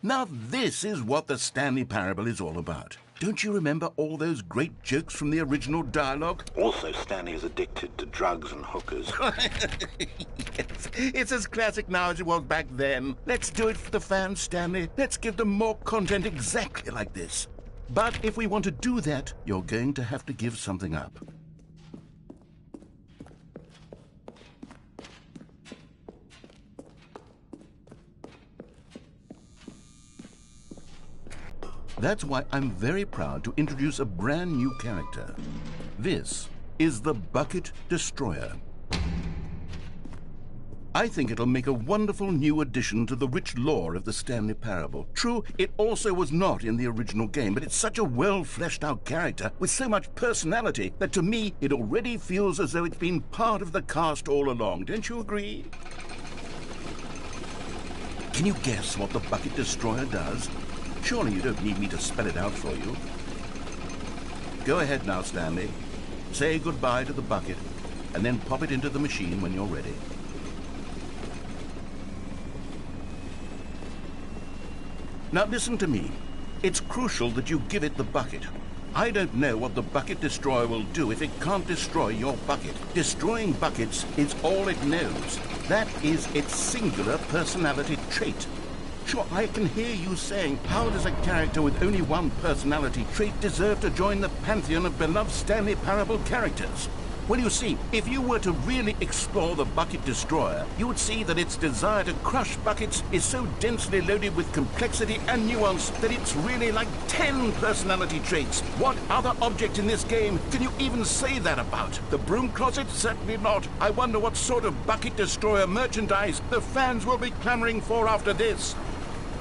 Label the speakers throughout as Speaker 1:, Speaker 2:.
Speaker 1: Now this is what the Stanley Parable is all about. Don't you remember all those great jokes from the original dialogue?
Speaker 2: Also, Stanley is addicted to drugs and hookers.
Speaker 1: Yes, it's as classic now as it was back then. Let's do it for the fans, Stanley. Let's give them more content exactly like this. But if we want to do that, you're going to have to give something up. That's why I'm very proud to introduce a brand new character. This is the Bucket Destroyer. I think it'll make a wonderful new addition to the rich lore of the Stanley Parable. True, it also was not in the original game, but it's such a well-fleshed-out character with so much personality that to me it already feels as though it's been part of the cast all along. Don't you agree? Can you guess what the Bucket Destroyer does? Surely you don't need me to spell it out for you. Go ahead now, Stanley. Say goodbye to the bucket, and then pop it into the machine when you're ready. Now listen to me. It's crucial that you give it the bucket. I don't know what the Bucket Destroyer will do if it can't destroy your bucket. Destroying buckets is all it knows. That is its singular personality trait. Sure, I can hear you saying, how does a character with only one personality trait deserve to join the pantheon of beloved Stanley Parable characters? Well, you see, if you were to really explore the Bucket Destroyer, you would see that its desire to crush buckets is so densely loaded with complexity and nuance that it's really like 10 personality traits. What other object in this game can you even say that about? The broom closet? Certainly not. I wonder what sort of Bucket Destroyer merchandise the fans will be clamoring for after this.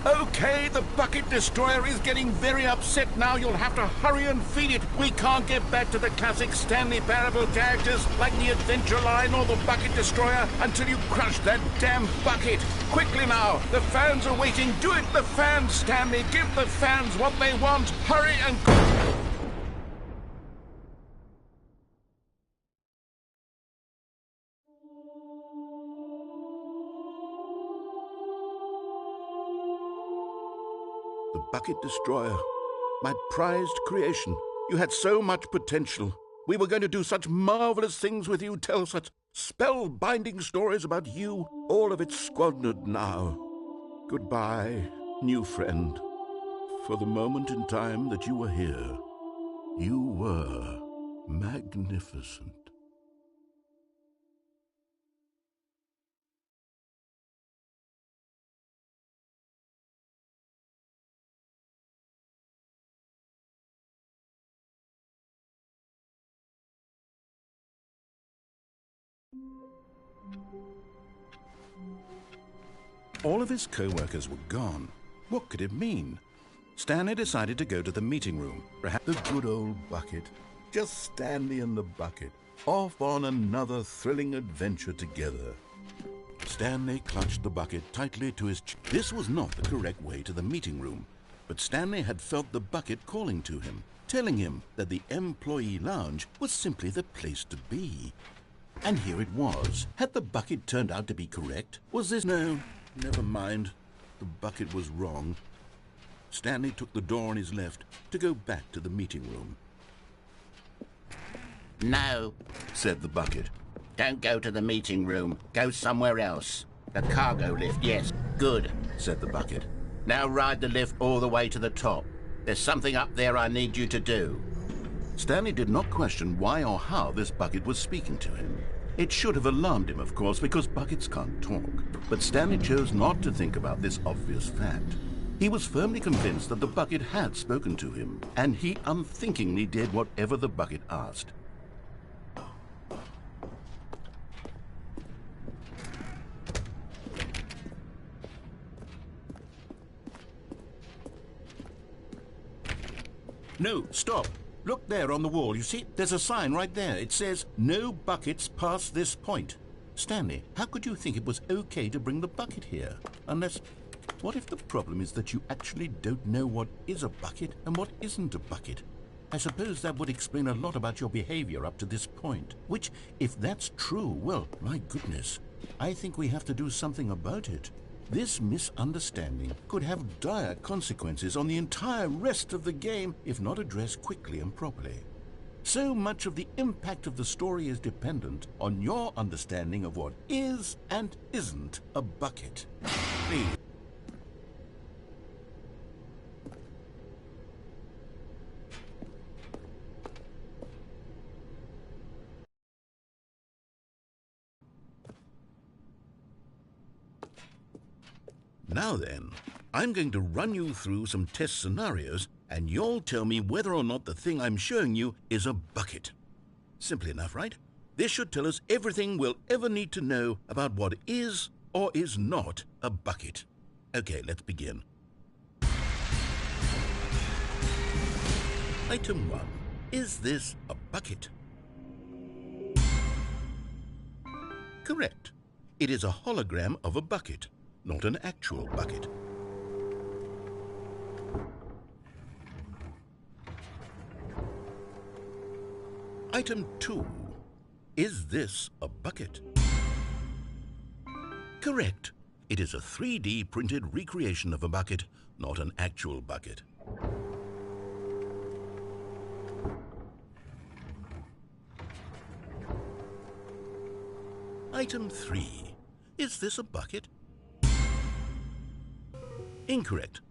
Speaker 1: Okay, the Bucket Destroyer is getting very upset now. You'll have to hurry and feed it. We can't get back to the classic Stanley Parable characters like the Adventure Line or the Bucket Destroyer until you crush that damn bucket. Quickly now, the fans are waiting. Do it, the fans, Stanley. Give the fans what they want. Hurry and... The Bucket Destroyer, my prized creation. You had so much potential. We were going to do such marvelous things with you, tell such spellbinding stories about you. All of it squandered now. Goodbye, new friend. For the moment in time that you were here, you were magnificent. All of his co-workers were gone. What could it mean? Stanley decided to go to the meeting room. Perhaps the good old bucket. Just Stanley and the bucket. Off on another thrilling adventure together. Stanley clutched the bucket tightly to his chest. This was not the correct way to the meeting room, but Stanley had felt the bucket calling to him, telling him that the employee lounge was simply the place to be. And here it was. Had the bucket turned out to be correct? Was this... No, never mind. The bucket was wrong. Stanley took the door on his left to go back to the meeting room.
Speaker 3: No,
Speaker 1: said the bucket.
Speaker 3: don't go to the meeting room. Go somewhere else. The cargo lift, yes. Good,
Speaker 1: said the bucket.
Speaker 3: Now ride the lift all the way to the top. There's something up there I need you to do.
Speaker 1: Stanley did not question why or how this bucket was speaking to him. It should have alarmed him, of course, because buckets can't talk. But Stanley chose not to think about this obvious fact. He was firmly convinced that the bucket had spoken to him, and he unthinkingly did whatever the bucket asked. No, stop. Look there on the wall. You see, there's a sign right there. It says, "No buckets past this point." Stanley, how could you think it was okay to bring the bucket here? Unless, what if the problem is that you actually don't know what is a bucket and what isn't a bucket? I suppose that would explain a lot about your behavior up to this point. Which, if that's true, well, my goodness, I think we have to do something about it. This misunderstanding could have dire consequences on the entire rest of the game if not addressed quickly and properly. So much of the impact of the story is dependent on your understanding of what is and isn't a bucket. Please. Now then, I'm going to run you through some test scenarios, and you'll tell me whether or not the thing I'm showing you is a bucket. Simple enough, right? This should tell us everything we'll ever need to know about what is or is not a bucket. Okay, let's begin. Item 1. Is this a bucket? Correct. It is a hologram of a bucket, not an actual bucket. Item 2. Is this a bucket? Correct. It is a 3D printed recreation of a bucket, not an actual bucket. Item 3. Is this a bucket? Incorrect.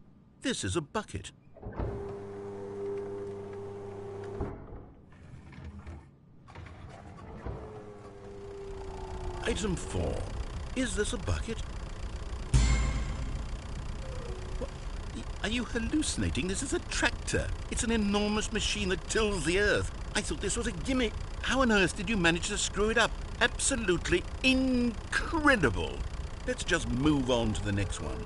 Speaker 1: This is a bucket. Item 4. Is this a bucket? What? Are you hallucinating? This is a tractor. It's an enormous machine that tills the earth. I thought this was a gimmick. How on earth did you manage to screw it up? Absolutely incredible. Let's just move on to the next one.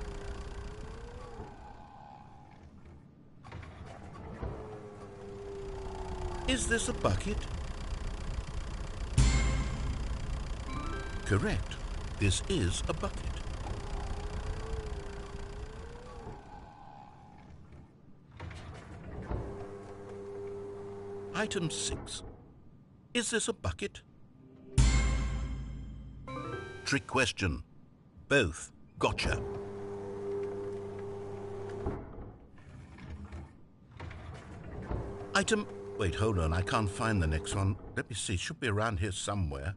Speaker 1: Is this a bucket? Correct. This is a bucket. Item 6. Is this a bucket? Trick question. Both. Gotcha. Item... Wait, hold on. I can't find the next one. Let me see. It should be around here somewhere.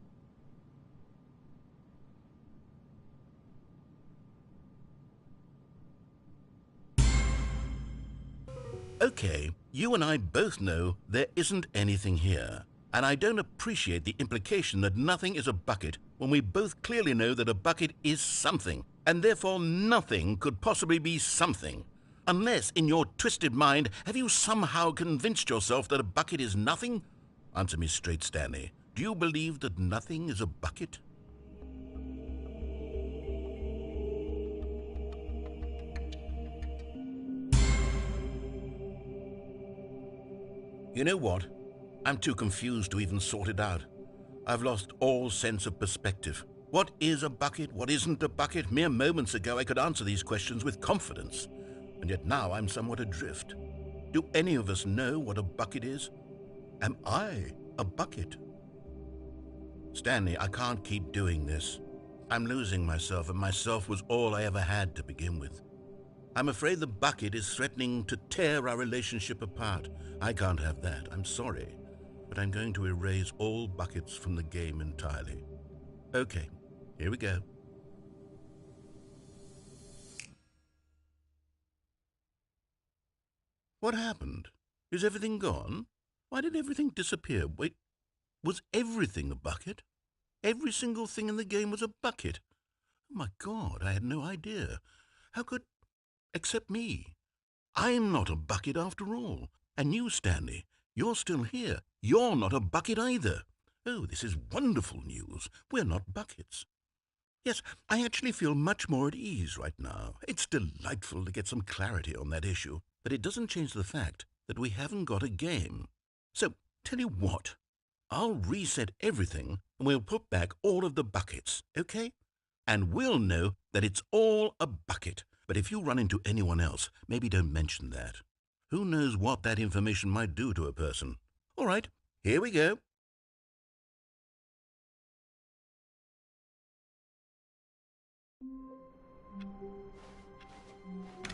Speaker 1: Okay, you and I both know there isn't anything here. And I don't appreciate the implication that nothing is a bucket when we both clearly know that a bucket is something, and therefore nothing could possibly be something. Unless, in your twisted mind, have you somehow convinced yourself that a bucket is nothing? Answer me straight, Stanley. Do you believe that nothing is a bucket? You know what? I'm too confused to even sort it out. I've lost all sense of perspective. What is a bucket? What isn't a bucket? Mere moments ago I could answer these questions with confidence. And yet now I'm somewhat adrift. Do any of us know what a bucket is? Am I a bucket? Stanley, I can't keep doing this. I'm losing myself, and myself was all I ever had to begin with. I'm afraid the bucket is threatening to tear our relationship apart. I can't have that. I'm sorry. But I'm going to erase all buckets from the game entirely. Okay, here we go. What happened? Is everything gone? Why did everything disappear? Wait, was everything a bucket? Every single thing in the game was a bucket. Oh my God, I had no idea. How could... Except me. I'm not a bucket after all. And you, Stanley, you're still here. You're not a bucket either. Oh, this is wonderful news. We're not buckets. Yes, I actually feel much more at ease right now. It's delightful to get some clarity on that issue, but it doesn't change the fact that we haven't got a game. So, tell you what, I'll reset everything and we'll put back all of the buckets, okay? And we'll know that it's all a bucket. But if you run into anyone else, maybe don't mention that. Who knows what that information might do to a person? All right, here we go.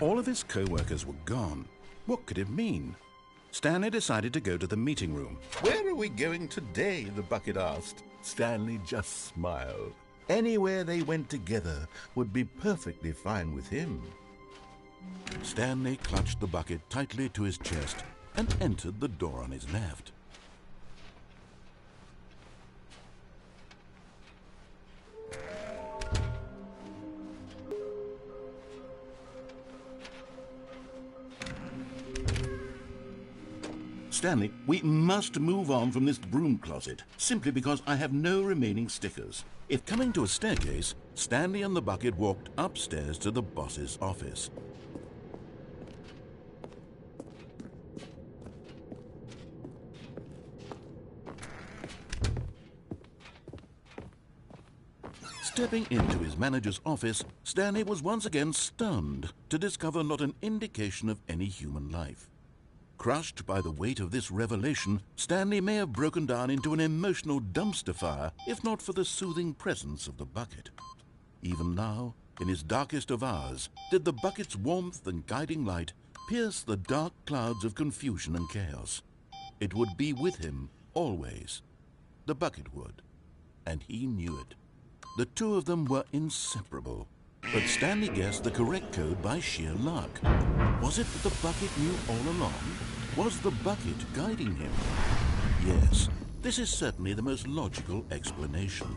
Speaker 1: All of his co-workers were gone. What could it mean? Stanley decided to go to the meeting room.
Speaker 4: Where are we going today? The bucket asked. Stanley just smiled. Anywhere they went together would be perfectly fine with him.
Speaker 1: Stanley clutched the bucket tightly to his chest and entered the door on his left. Stanley, we must move on from this broom closet, simply because I have no remaining stickers. If coming to a staircase, Stanley and the bucket walked upstairs to the boss's office. Stepping into his manager's office, Stanley was once again stunned to discover not an indication of any human life. Crushed by the weight of this revelation, Stanley may have broken down into an emotional dumpster fire if not for the soothing presence of the bucket. Even now, in his darkest of hours, did the bucket's warmth and guiding light pierce the dark clouds of confusion and chaos. It would be with him always. The bucket would, and he knew it. The two of them were inseparable. But Stanley guessed the correct code by sheer luck. Was it that the bucket knew all along? Was the bucket guiding him? Yes, this is certainly the most logical explanation.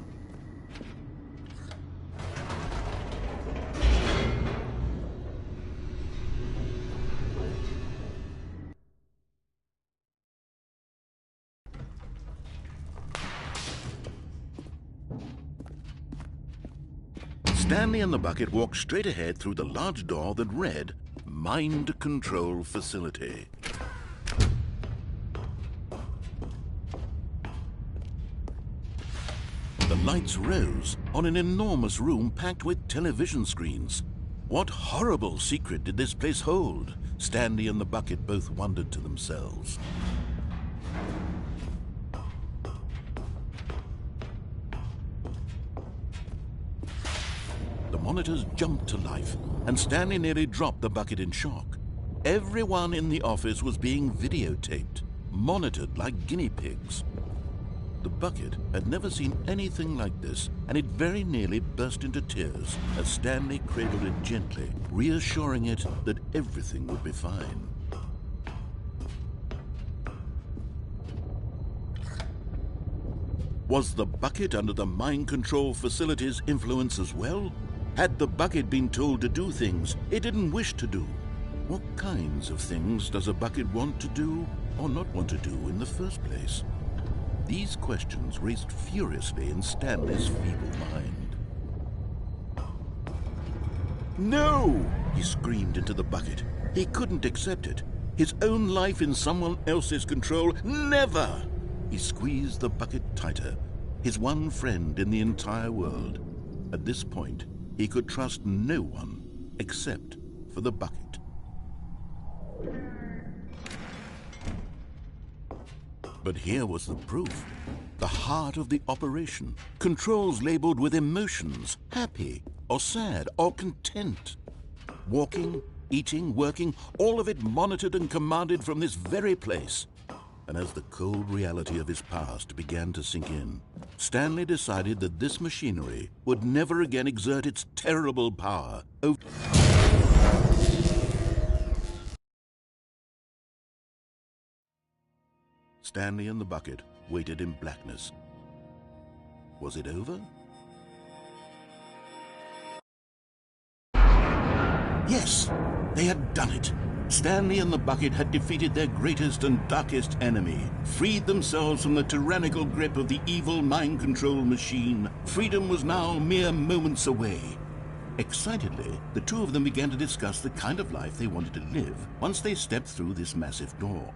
Speaker 1: Stanley and the bucket walked straight ahead through the large door that read, Mind Control Facility. The lights rose on an enormous room packed with television screens. What horrible secret did this place hold? Stanley and the bucket both wondered to themselves. The monitors jumped to life, and Stanley nearly dropped the bucket in shock. Everyone in the office was being videotaped, monitored like guinea pigs. The bucket had never seen anything like this, and it very nearly burst into tears as Stanley cradled it gently, reassuring it that everything would be fine. Was the bucket under the mind control facility's influence as well? Had the bucket been told to do things it didn't wish to do? What kinds of things does a bucket want to do or not want to do in the first place? These questions raced furiously in Stanley's feeble mind. No! He screamed into the bucket. He couldn't accept it. His own life in someone else's control, never! He squeezed the bucket tighter, his one friend in the entire world. At this point, he could trust no one except for the bucket. But here was the proof. The heart of the operation. Controls labeled with emotions, happy or sad or content. Walking, eating, working, all of it monitored and commanded from this very place. And as the cold reality of his past began to sink in, Stanley decided that this machinery would never again exert its terrible power over... Stanley and the bucket waited in blackness. Was it over? Yes, they had done it. Stanley and the bucket had defeated their greatest and darkest enemy, freed themselves from the tyrannical grip of the evil mind control machine. Freedom was now mere moments away. Excitedly, the two of them began to discuss the kind of life they wanted to live once they stepped through this massive door.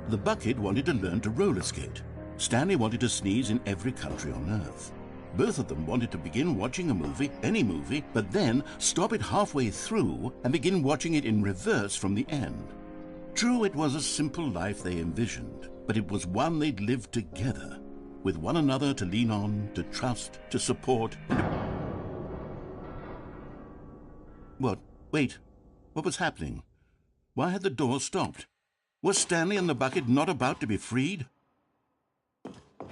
Speaker 1: The bucket wanted to learn to roller skate. Stanley wanted to sneeze in every country on Earth. Both of them wanted to begin watching a movie, any movie, but then stop it halfway through and begin watching it in reverse from the end. True, it was a simple life they envisioned, but it was one they'd lived together, with one another to lean on, to trust, to support. What? Wait. What was happening? Why had the door stopped? Was Stanley and the bucket not about to be freed?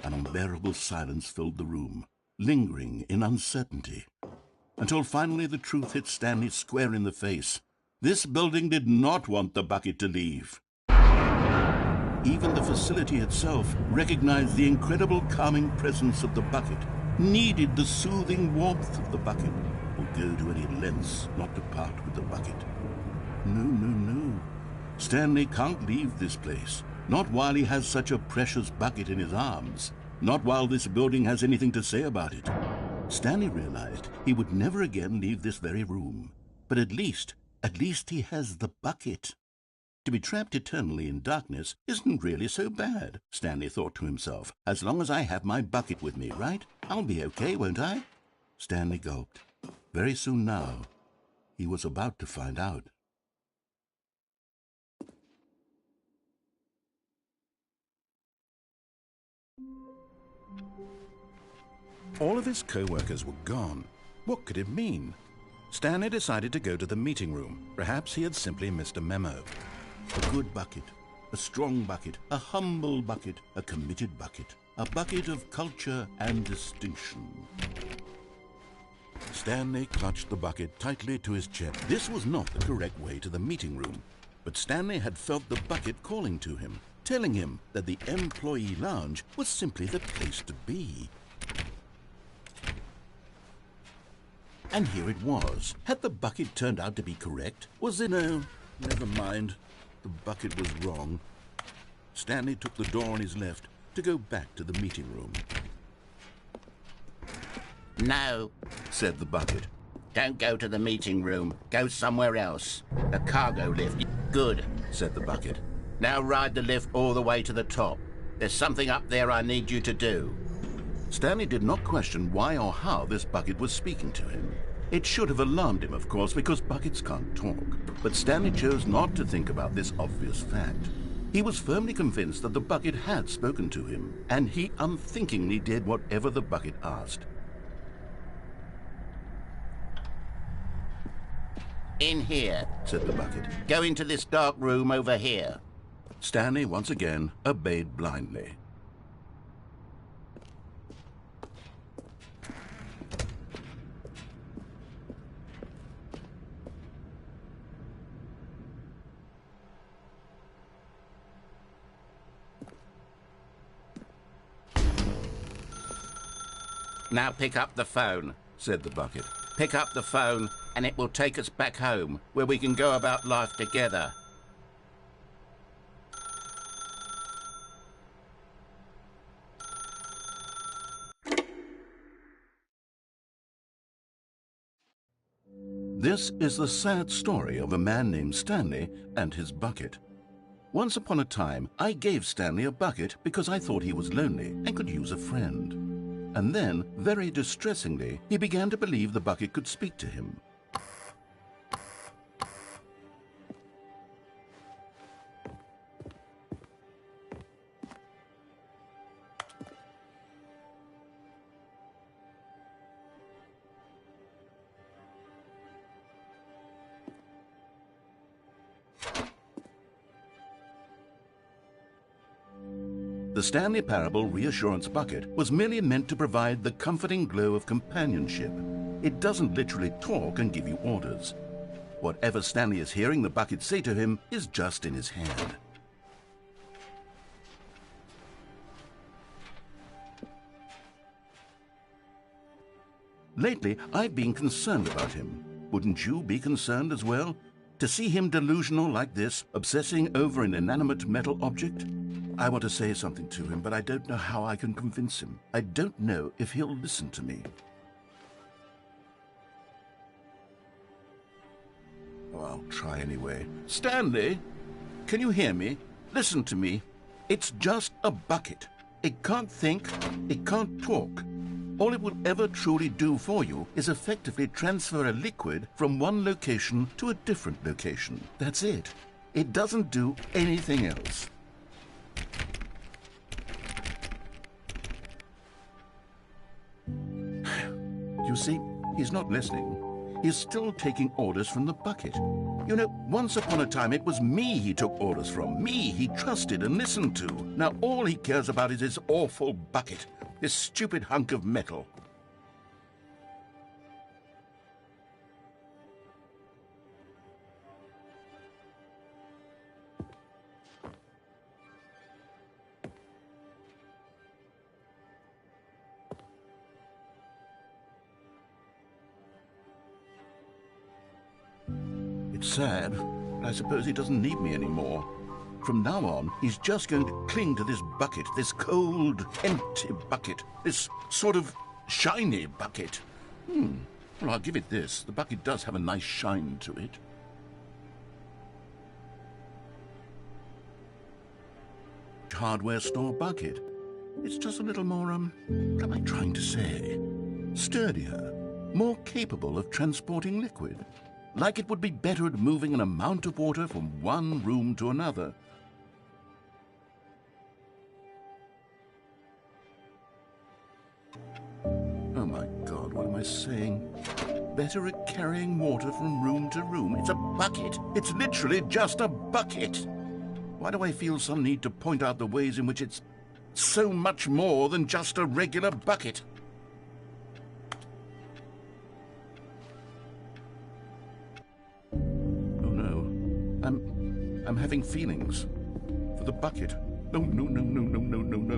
Speaker 1: An unbearable silence filled the room, lingering in uncertainty, until finally the truth hit Stanley square in the face. This building did not want the bucket to leave. Even the facility itself recognized the incredible calming presence of the bucket, needed the soothing warmth of the bucket, would go to any lengths not to part with the bucket. No. Stanley can't leave this place. Not while he has such a precious bucket in his arms. Not while this building has anything to say about it. Stanley realized he would never again leave this very room. But at least he has the bucket. To be trapped eternally in darkness isn't really so bad, Stanley thought to himself. As long as I have my bucket with me, right? I'll be okay, won't I? Stanley gulped. Very soon now, he was about to find out. All of his co-workers were gone. What could it mean? Stanley decided to go to the meeting room. Perhaps he had simply missed a memo. A good bucket, a strong bucket, a humble bucket, a committed bucket, a bucket of culture and distinction. Stanley clutched the bucket tightly to his chest. This was not the correct way to the meeting room, but Stanley had felt the bucket calling to him, telling him that the employee lounge was simply the place to be. And here it was. Had the bucket turned out to be correct? Was it? No, never mind. The bucket was wrong. Stanley took the door on his left to go back to the meeting room.
Speaker 3: No,
Speaker 1: said the bucket.
Speaker 3: don't go to the meeting room. Go somewhere else. The cargo lift. Good,
Speaker 1: said the bucket.
Speaker 3: now ride the lift all the way to the top. There's something up there I need you to do.
Speaker 1: Stanley did not question why or how this bucket was speaking to him. It should have alarmed him, of course, because buckets can't talk. But Stanley chose not to think about this obvious fact. He was firmly convinced that the bucket had spoken to him, and he unthinkingly did whatever the bucket asked.
Speaker 3: In here.
Speaker 1: Said the bucket.
Speaker 3: Go into this dark room over here.
Speaker 1: Stanley once again obeyed blindly.
Speaker 3: Now pick up the phone.
Speaker 1: Said the bucket.
Speaker 3: Pick up the phone and it will take us back home, where we can go about life together.
Speaker 1: This is the sad story of a man named Stanley and his bucket. Once upon a time, I gave Stanley a bucket because I thought he was lonely and could use a friend. And then, very distressingly, he began to believe the bucket could speak to him. The Stanley Parable Reassurance Bucket was merely meant to provide the comforting glow of companionship. It doesn't literally talk and give you orders. Whatever Stanley is hearing the bucket say to him is just in his head. Lately, I've been concerned about him. Wouldn't you be concerned as well? To see him delusional like this, obsessing over an inanimate metal object? I want to say something to him, but I don't know how I can convince him. I don't know if he'll listen to me. Oh, I'll try anyway. Stanley, can you hear me? Listen to me. It's just a bucket. It can't think, it can't talk. All it will ever truly do for you is effectively transfer a liquid from one location to a different location. That's it. It doesn't do anything else. You see, he's not listening. is still taking orders from the bucket. You know, once upon a time it was me he took orders from, me he trusted and listened to. Now all he cares about is his awful bucket, this stupid hunk of metal. Sad, but I suppose he doesn't need me anymore. From now on, he's just going to cling to this bucket, this cold, empty bucket, this sort of shiny bucket. Well, I'll give it this. The bucket does have a nice shine to it. Hardware store bucket. It's just a little more, what am I trying to say? Sturdier, more capable of transporting liquid. Like it would be better at moving an amount of water from one room to another. Oh my God, what am I saying? Better at carrying water from room to room. It's a bucket. It's literally just a bucket. Why do I feel some need to point out the ways in which it's so much more than just a regular bucket? I'm having feelings for the bucket. No.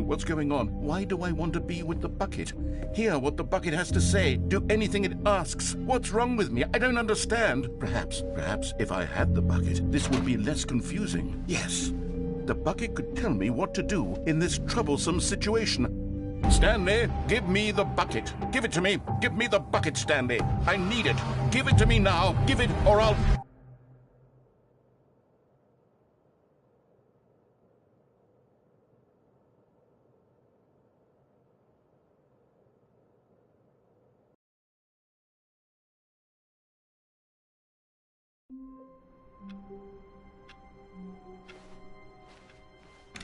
Speaker 1: What's going on? Why do I want to be with the bucket? Hear what the bucket has to say. Do anything it asks. What's wrong with me? I don't understand. Perhaps if I had the bucket, this would be less confusing. Yes, the bucket could tell me what to do in this troublesome situation. Stanley, give me the bucket. Give it to me. Give me the bucket, Stanley. I need it. Give it to me now. Give it or I'll...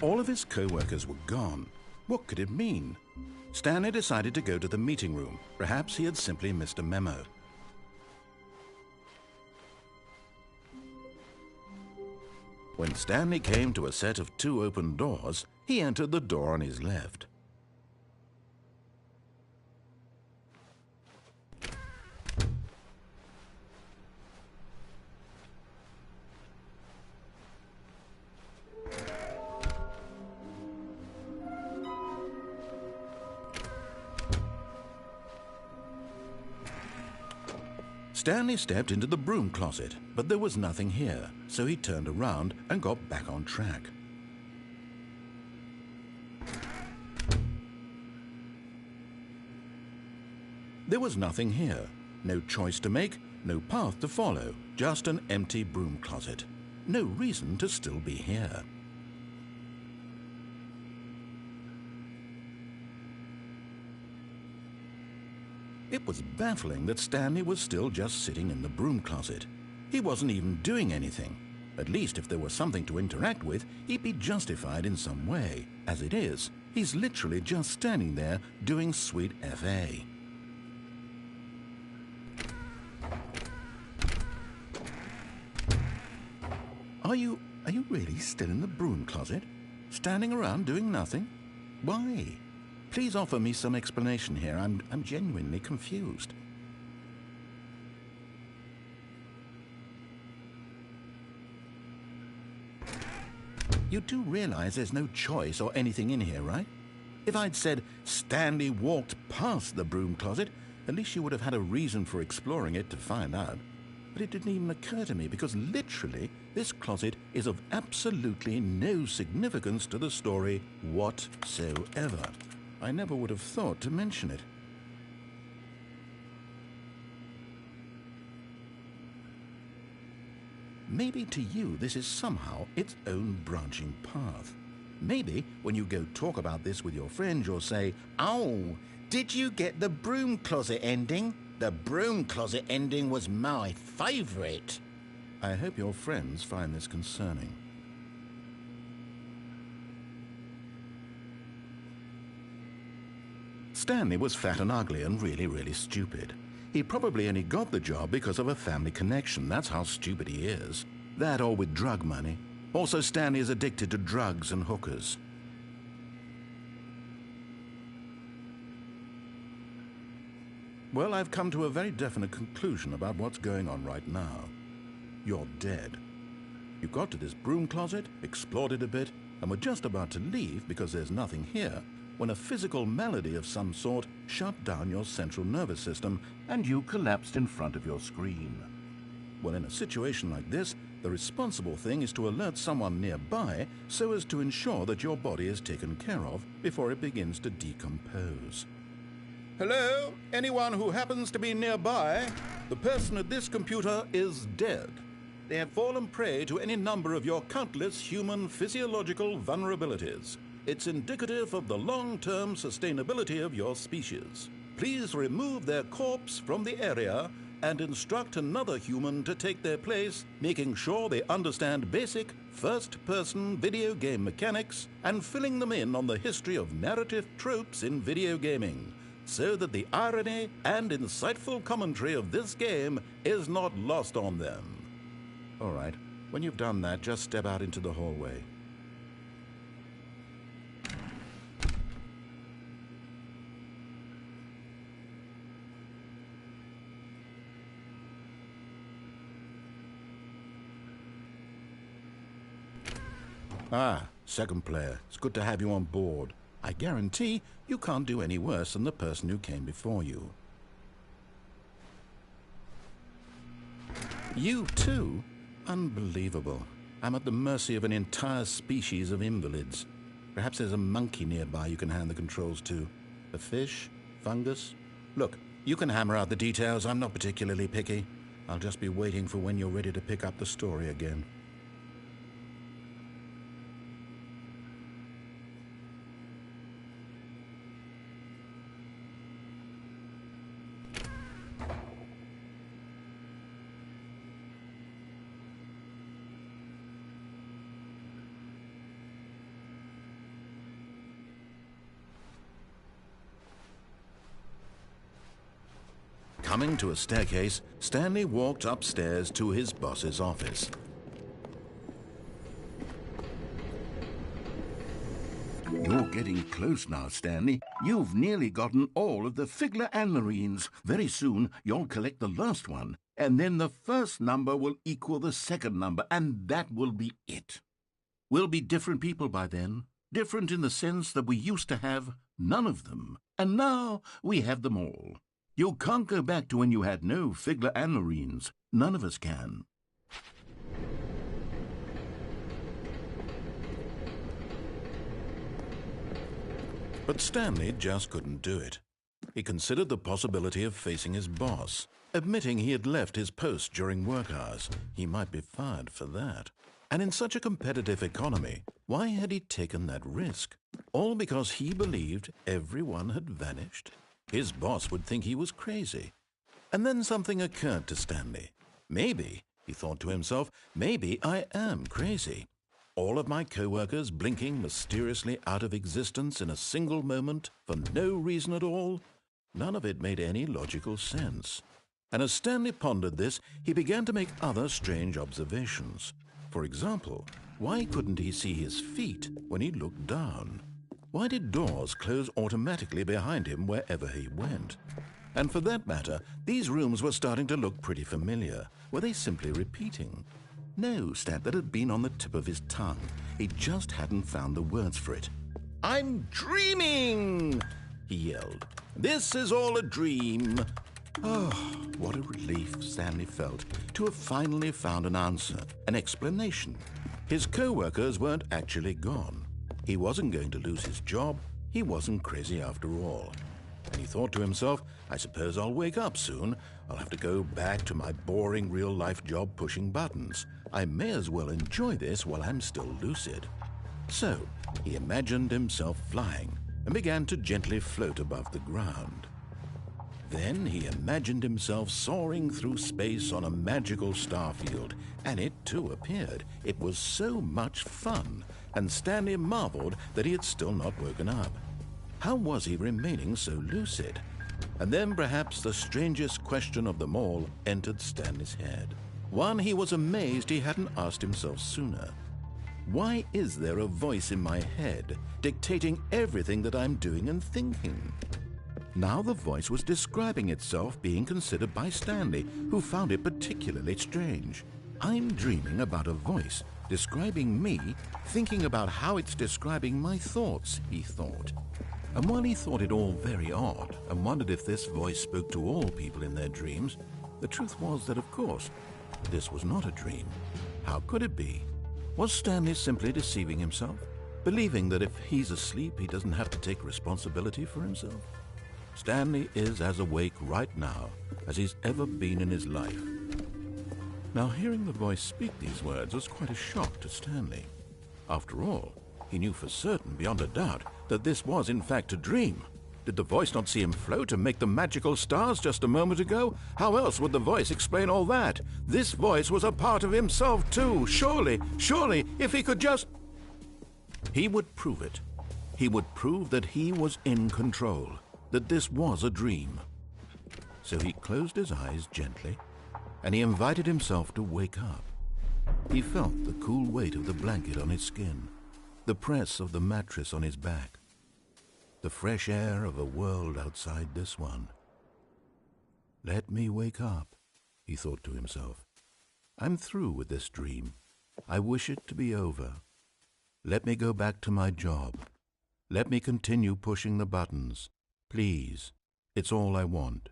Speaker 1: All of his co-workers were gone. What could it mean? Stanley decided to go to the meeting room. Perhaps he had simply missed a memo. When Stanley came to a set of 2 open doors, he entered the door on his left. Stanley stepped into the broom closet, but there was nothing here, so he turned around and got back on track. There was nothing here. No choice to make, no path to follow, just an empty broom closet. No reason to still be here. It was baffling that Stanley was still just sitting in the broom closet. He wasn't even doing anything. At least if there was something to interact with, he'd be justified in some way. As it is, he's literally just standing there doing sweet FA. Are you really still in the broom closet? Standing around doing nothing? Why? Please offer me some explanation here. I'm genuinely confused. You do realize there's no choice or anything in here, right? If I'd said Stanley walked past the broom closet, at least you would have had a reason for exploring it to find out. But it didn't even occur to me because literally this closet is of absolutely no significance to the story whatsoever. I never would have thought to mention it. Maybe to you this is somehow its own branching path. Maybe when you go talk about this with your friends you'll say, "Oh, did you get the broom closet ending? The broom closet ending was my favourite." I hope your friends find this concerning. Stanley was fat and ugly and really stupid. He probably only got the job because of a family connection. That's how stupid he is. That or with drug money. Also, Stanley is addicted to drugs and hookers. Well, I've come to a very definite conclusion about what's going on right now. You're dead. You got to this broom closet, explored it a bit, and were just about to leave because there's nothing here, when a physical malady of some sort shut down your central nervous system and you collapsed in front of your screen. Well, in a situation like this, the responsible thing is to alert someone nearby so as to ensure that your body is taken care of before it begins to decompose. Hello? Anyone who happens to be nearby? The person at this computer is dead. They have fallen prey to any number of your countless human physiological vulnerabilities. It's indicative of the long-term sustainability of your species. Please remove their corpse from the area and instruct another human to take their place, making sure they understand basic first-person video game mechanics and filling them in on the history of narrative tropes in video gaming, so that the irony and insightful commentary of this game is not lost on them. All right, when you've done that, just step out into the hallway. Ah, second player. It's good to have you on board. I guarantee you can't do any worse than the person who came before you. You too? Unbelievable. I'm at the mercy of an entire species of invalids. Perhaps there's a monkey nearby you can hand the controls to. A fish? Fungus? Look, you can hammer out the details. I'm not particularly picky. I'll just be waiting for when you're ready to pick up the story again. Coming to a staircase, Stanley walked upstairs to his boss's office. You're getting close now, Stanley. You've nearly gotten all of the Figler and Marines. Very soon, you'll collect the last one, and then the first number will equal the second number, and that will be it. We'll be different people by then. Different in the sense that we used to have none of them, and now we have them all. You can't go back to when you had no Figler and Marines. None of us can. But Stanley just couldn't do it. He considered the possibility of facing his boss, admitting he had left his post during work hours. He might be fired for that. And in such a competitive economy, why had he taken that risk? All because he believed everyone had vanished? His boss would think he was crazy. And then something occurred to Stanley. Maybe, he thought to himself, maybe I am crazy. All of my co-workers blinking mysteriously out of existence in a single moment for no reason at all? None of it made any logical sense. And as Stanley pondered this, he began to make other strange observations. For example, why couldn't he see his feet when he looked down? Why did doors close automatically behind him wherever he went? And for that matter, these rooms were starting to look pretty familiar. Were they simply repeating? No, Stan, that had been on the tip of his tongue. He just hadn't found the words for it. "I'm dreaming!" he yelled. "This is all a dream." Oh, what a relief Stanley felt to have finally found an answer, an explanation. His co-workers weren't actually gone. He wasn't going to lose his job. He wasn't crazy after all. And he thought to himself, I suppose I'll wake up soon. I'll have to go back to my boring real-life job pushing buttons. I may as well enjoy this while I'm still lucid. So he imagined himself flying and began to gently float above the ground. Then he imagined himself soaring through space on a magical starfield, and it too appeared. It was so much fun, and Stanley marveled that he had still not woken up. How was he remaining so lucid?
Speaker 4: And then perhaps the strangest question of them all entered Stanley's head. One he was amazed he hadn't asked himself sooner. Why is there a voice in my head dictating everything that I'm doing and thinking? Now the voice was describing itself being considered by Stanley, who found it particularly strange. I'm dreaming about a voice describing me, thinking about how it's describing my thoughts, he thought. And while he thought it all very odd and wondered if this voice spoke to all people in their dreams, the truth was that, of course, this was not a dream. How could it be? Was Stanley simply deceiving himself, believing that if he's asleep, he doesn't have to take responsibility for himself? Stanley is as awake right now as he's ever been in his life. Now, hearing the voice speak these words was quite a shock to Stanley. After all, he knew for certain, beyond a doubt, that this was in fact a dream. Did the voice not see him float and make the magical stars just a moment ago? How else would the voice explain all that? This voice was a part of himself too. Surely, if he could just... He would prove it. He would prove that he was in control, that this was a dream. So he closed his eyes gently, and he invited himself to wake up. He felt the cool weight of the blanket on his skin, the press of the mattress on his back, the fresh air of a world outside this one. Let me wake up, he thought to himself. I'm through with this dream. I wish it to be over. Let me go back to my job. Let me continue pushing the buttons. Please, it's all I want.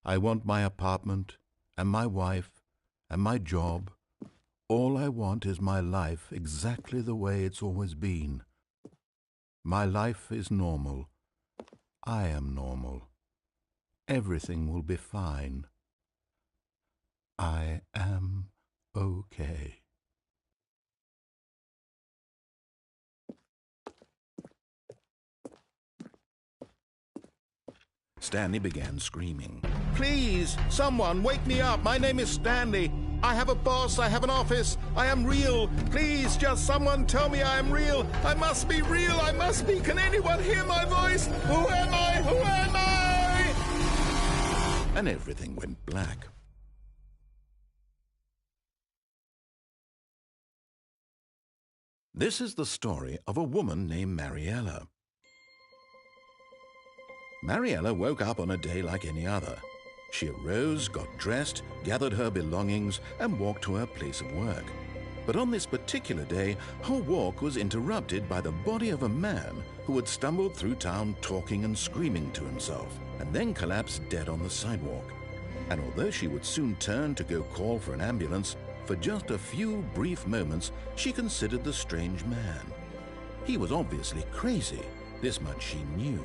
Speaker 4: I want my apartment and my wife and my job. All I want is my life exactly the way it's always been. My life is normal. I am normal. Everything will be fine. I am okay. Stanley began screaming. Please, someone, wake me up. My name is Stanley. I have a boss. I have an office. I am real. Please, just someone tell me I am real. I must be real. I must be. Can anyone hear my voice? Who am I? Who am I? And everything went black. This is the story of a woman named Mariella. Mariella woke up on a day like any other. She arose, got dressed, gathered her belongings, and walked to her place of work. But on this particular day, her walk was interrupted by the body of a man who had stumbled through town talking and screaming to himself, and then collapsed dead on the sidewalk. And although she would soon turn to go call for an ambulance, for just a few brief moments she considered the strange man. He was obviously crazy. This much she knew.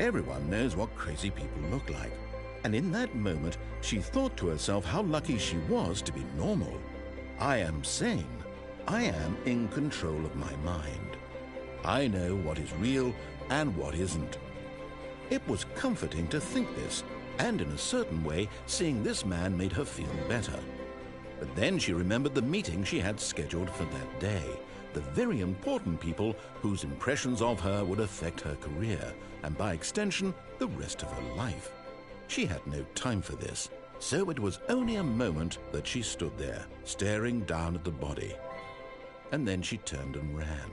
Speaker 4: Everyone knows what crazy people look like. And in that moment, she thought to herself how lucky she was to be normal. I am sane. I am in control of my mind. I know what is real and what isn't. It was comforting to think this, and in a certain way, seeing this man made her feel better. But then she remembered the meeting she had scheduled for that day, the very important people whose impressions of her would affect her career, and by extension, the rest of her life. She had no time for this, so it was only a moment that she stood there, staring down at the body. And then she turned and ran.